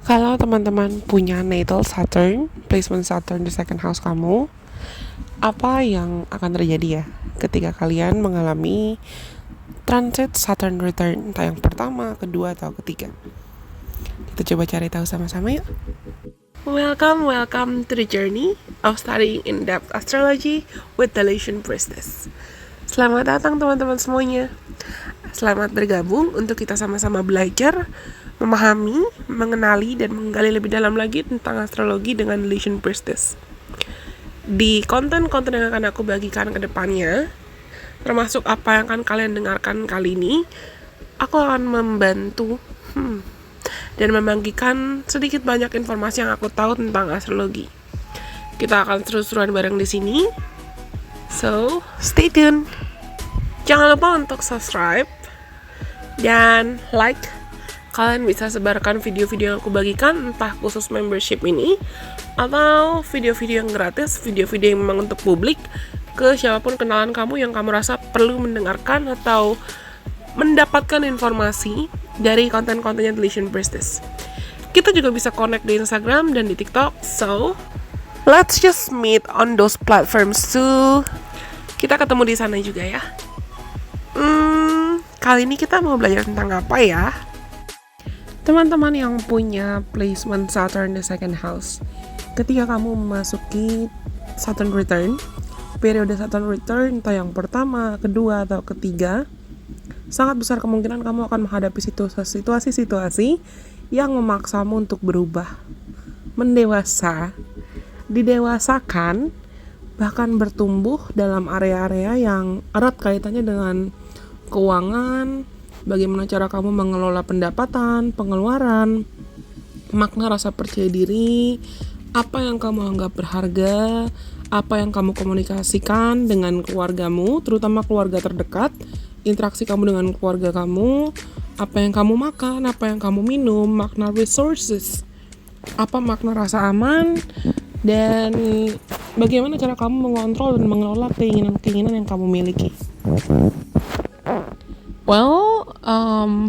Kalau teman-teman punya natal Saturn, placement Saturn di second house kamu, apa yang akan terjadi ya ketika kalian mengalami transit Saturn return, entah yang pertama, kedua, atau ketiga? Kita coba cari tahu sama-sama yuk. Welcome to the journey of studying in-depth astrology with the Lation Priestess. Selamat datang teman-teman semuanya. Selamat bergabung untuk kita sama-sama belajar, memahami, mengenali, dan menggali lebih dalam lagi tentang astrologi dengan Lation Priestess. Di konten-konten yang akan aku bagikan ke depannya, termasuk apa yang akan kalian dengarkan kali ini, aku akan membantu dan membagikan sedikit banyak informasi yang aku tahu tentang astrologi. Kita akan seru-seruan bareng di sini. So, stay tune. Jangan lupa untuk subscribe dan like. Kalian bisa sebarkan video-video yang aku bagikan, entah khusus membership ini atau video-video yang gratis, video-video yang memang untuk publik, ke siapapun kenalan kamu yang kamu rasa perlu mendengarkan atau mendapatkan informasi dari konten-kontennya The Lation Priestess. Kita juga bisa connect di Instagram dan di TikTok. So, let's just meet on those platforms too. Kita ketemu di sana juga ya. Kali ini kita mau belajar tentang apa ya? Teman-teman yang punya placement Saturn di second house, ketika kamu memasuki Saturn return, periode Saturn return entah yang pertama, kedua, atau ketiga, sangat besar kemungkinan kamu akan menghadapi situasi-situasi yang memaksamu untuk berubah, mendewasa, didewasakan, bahkan bertumbuh dalam area-area yang erat kaitannya dengan keuangan, bagaimana cara kamu mengelola pendapatan, pengeluaran, makna rasa percaya diri, apa yang kamu anggap berharga, apa yang kamu komunikasikan dengan keluargamu, terutama keluarga terdekat, interaksi kamu dengan keluarga kamu, apa yang kamu makan, apa yang kamu minum, makna resources, apa makna rasa aman, dan bagaimana cara kamu mengontrol dan mengelola keinginan-keinginan yang kamu miliki. Well,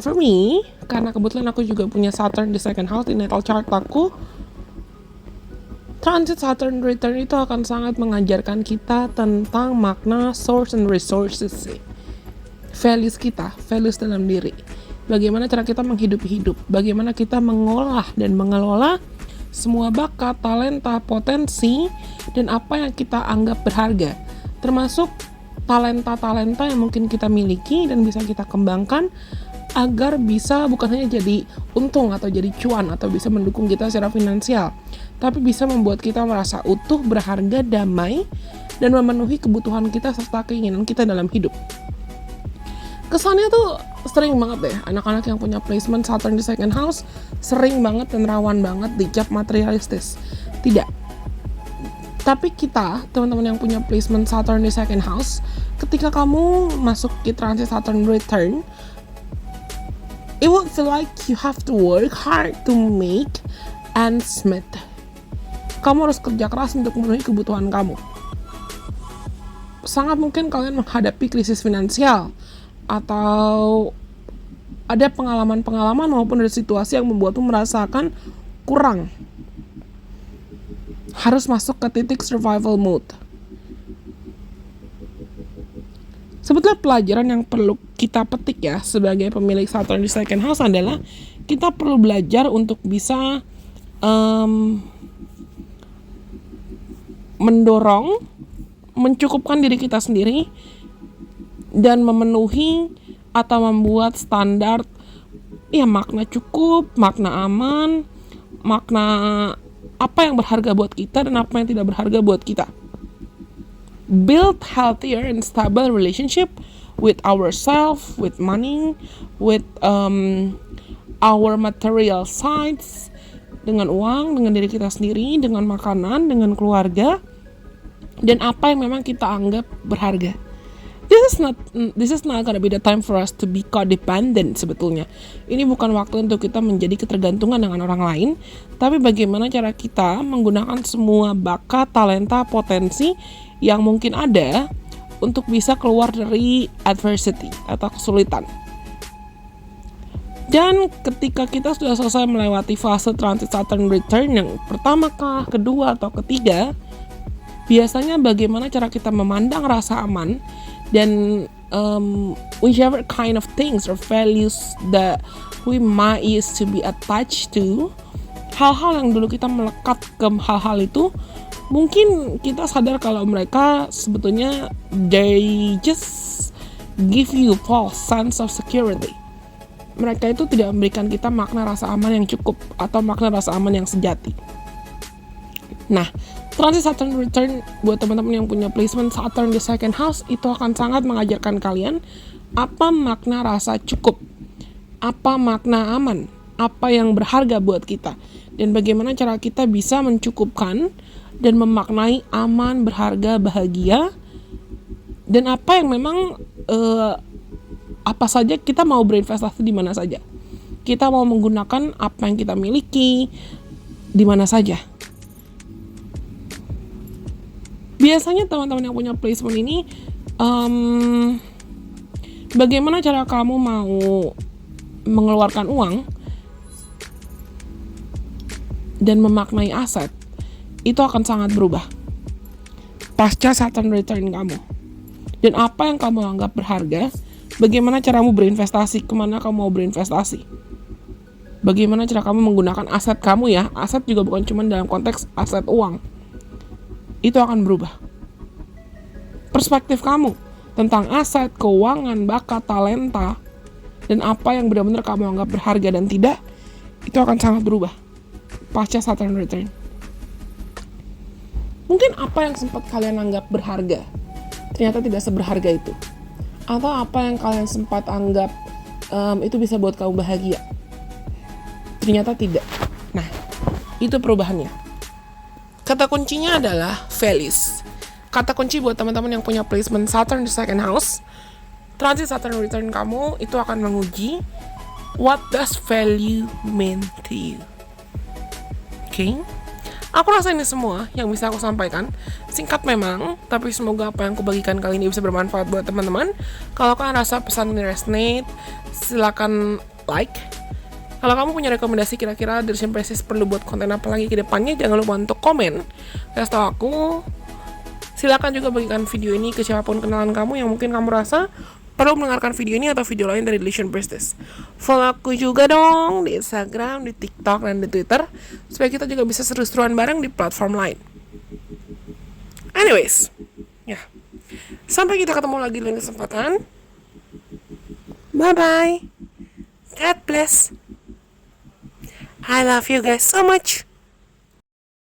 for me, karena kebetulan aku juga punya Saturn di second house di natal chart aku, transit Saturn return itu akan sangat mengajarkan kita tentang makna source and resources, values kita, values dalam diri. Bagaimana cara kita menghidupi hidup, bagaimana kita mengolah dan mengelola semua bakat, talenta, potensi, dan apa yang kita anggap berharga, termasuk talenta-talenta yang mungkin kita miliki dan bisa kita kembangkan agar bisa bukan hanya jadi untung atau jadi cuan atau bisa mendukung kita secara finansial, tapi bisa membuat kita merasa utuh, berharga, damai, dan memenuhi kebutuhan kita serta keinginan kita dalam hidup. Kesannya tuh sering banget deh anak-anak yang punya placement Saturn di second house sering banget dan rawan banget dicap materialistis. Tidak. Tapi kita, teman-teman yang punya placement Saturn di second house, ketika kamu masuk ke transit Saturn return, it would feel like you have to work hard to make ends meet. Kamu harus kerja keras untuk memenuhi kebutuhan kamu. Sangat mungkin kalian menghadapi krisis finansial, atau ada pengalaman-pengalaman maupun ada situasi yang membuatmu merasakan kurang. Harus masuk ke titik survival mode. Sebetulnya pelajaran yang perlu kita petik ya sebagai pemilik Saturn di second house adalah kita perlu belajar untuk bisa mendorong, mencukupkan diri kita sendiri dan memenuhi atau membuat standar ya makna cukup, makna aman, makna apa yang berharga buat kita dan apa yang tidak berharga buat kita. Build healthier and stable relationship with ourselves, with money, with our material sides, dengan uang, dengan diri kita sendiri, dengan makanan, dengan keluarga, dan apa yang memang kita anggap berharga. This is not gonna be the time for us to be codependent sebetulnya. Ini bukan waktu untuk kita menjadi ketergantungan dengan orang lain, tapi bagaimana cara kita menggunakan semua bakat, talenta, potensi yang mungkin ada untuk bisa keluar dari adversity atau kesulitan. Dan ketika kita sudah selesai melewati fase transit Saturn return yang pertama kah, kedua, atau ketiga, biasanya bagaimana cara kita memandang rasa aman dan whichever kind of things or values that we might used to be attached to, hal-hal yang dulu kita melekat ke hal-hal itu, mungkin kita sadar kalau mereka sebetulnya they just give you false sense of security. Mereka itu tidak memberikan kita makna rasa aman yang cukup atau makna rasa aman yang sejati. Nah, transit Saturn return buat teman-teman yang punya placement Saturn di second house itu akan sangat mengajarkan kalian apa makna rasa cukup, apa makna aman, apa yang berharga buat kita, dan bagaimana cara kita bisa mencukupkan dan memaknai aman, berharga, bahagia, dan apa yang memang apa saja kita mau berinvestasi di mana saja. Kita mau menggunakan apa yang kita miliki di mana saja. Biasanya teman-teman yang punya placement ini, bagaimana cara kamu mau mengeluarkan uang dan memaknai aset, itu akan sangat berubah pasca Saturn return kamu. Dan apa yang kamu anggap berharga, bagaimana caramu berinvestasi, kemana kamu mau berinvestasi, bagaimana cara kamu menggunakan aset kamu ya. Aset juga bukan cuma dalam konteks aset uang. Itu akan berubah. Perspektif kamu tentang aset, keuangan, bakat, talenta, dan apa yang benar-benar kamu anggap berharga dan tidak, itu akan sangat berubah pasca Saturn return. Mungkin apa yang sempat kalian anggap berharga ternyata tidak seberharga itu. Atau apa yang kalian sempat anggap itu bisa buat kamu bahagia, ternyata tidak. Nah, itu perubahannya. Kata kuncinya adalah values. Kata kunci buat teman-teman yang punya placement Saturn di second house, transit Saturn return kamu itu akan menguji what does value mean to you. Oke? Aku rasa ini semua yang bisa aku sampaikan. Singkat memang, tapi semoga apa yang aku bagikan kali ini bisa bermanfaat buat teman-teman. Kalau kalian rasa pesan ini resonate, silakan like. Kalau kamu punya rekomendasi kira-kira Dirjen Prestige perlu buat konten apa lagi ke depannya, jangan lupa untuk komen. Kasih tau aku. Silakan juga bagikan video ini ke siapapun kenalan kamu yang mungkin kamu rasa perlu mendengarkan video ini atau video lain dari Dirjen Prestige. Follow aku juga dong di Instagram, di TikTok, dan di Twitter, supaya kita juga bisa seru-seruan bareng di platform lain. Anyways, ya, sampai kita ketemu lagi di lain kesempatan. Bye-bye. God bless. I love you guys so much.